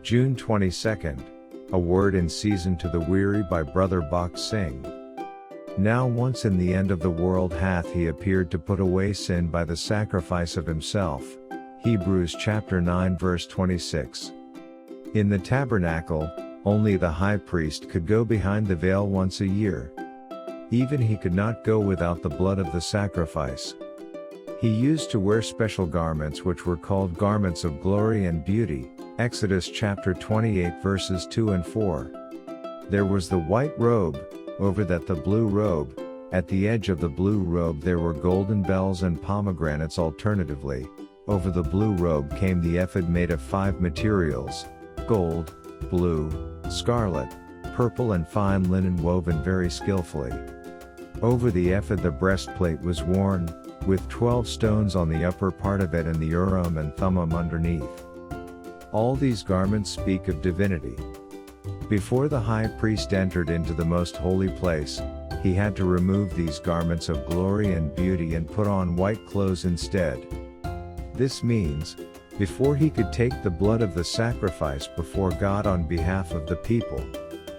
June 22nd, A Word in Season to the Weary by Brother Bakht Singh. Now once in the end of the world hath he appeared to put away sin by the sacrifice of himself. Hebrews chapter 9 verse 26. In the tabernacle, only the high priest could go behind the veil once a year. Even he could not go without the blood of the sacrifice. He used to wear special garments which were called garments of glory and beauty. Exodus chapter 28 verses 2 and 4. There was the white robe, over that the blue robe. At the edge of the blue robe there were golden bells and pomegranates alternatively. Over the blue robe came the ephod made of 5 materials: gold, blue, scarlet, purple and fine linen woven very skillfully. Over the ephod the breastplate was worn, with 12 stones on the upper part of it and the Urim and Thummim underneath. All these garments speak of divinity. Before the high priest entered into the most holy place, he had to remove these garments of glory and beauty and put on white clothes instead. This means, before he could take the blood of the sacrifice before God on behalf of the people,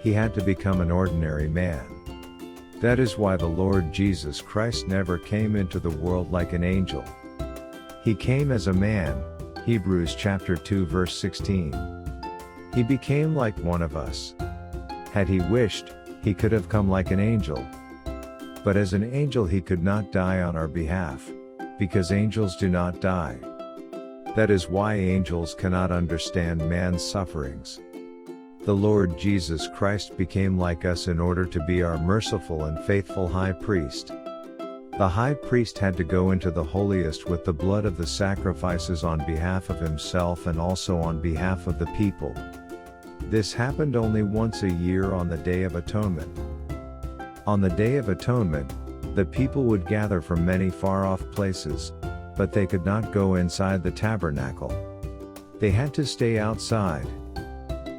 he had to become an ordinary man. That is why the Lord Jesus Christ never came into the world like an angel. He came as a man. Hebrews chapter 2 verse 16. He became like one of us. Had he wished, he could have come like an angel. But as an angel he could not die on our behalf, because angels do not die. That is why angels cannot understand man's sufferings. The Lord Jesus Christ became like us in order to be our merciful and faithful high priest. The high priest had to go into the holiest with the blood of the sacrifices on behalf of himself and also on behalf of the people. This happened only once a year on the Day of Atonement. On the Day of Atonement, the people would gather from many far-off places, but they could not go inside the tabernacle. They had to stay outside.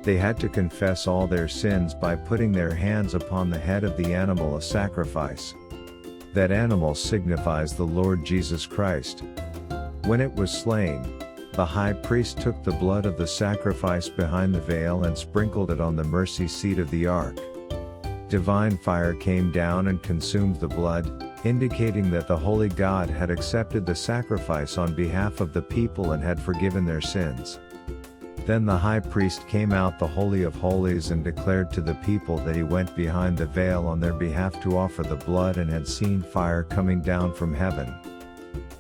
They had to confess all their sins by putting their hands upon the head of the animal a sacrifice. That animal signifies the Lord Jesus Christ. When it was slain, the high priest took the blood of the sacrifice behind the veil and sprinkled it on the mercy seat of the ark. Divine fire came down and consumed the blood, indicating that the holy God had accepted the sacrifice on behalf of the people and had forgiven their sins. Then the high priest came out the Holy of Holies and declared to the people that he went behind the veil on their behalf to offer the blood and had seen fire coming down from heaven.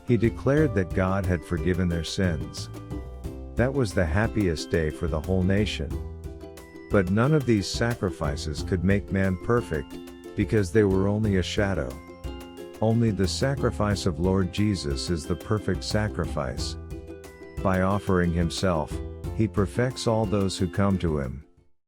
He declared that God had forgiven their sins. That was the happiest day for the whole nation. But none of these sacrifices could make man perfect, because they were only a shadow. Only the sacrifice of Lord Jesus is the perfect sacrifice. By offering himself, he perfects all those who come to him.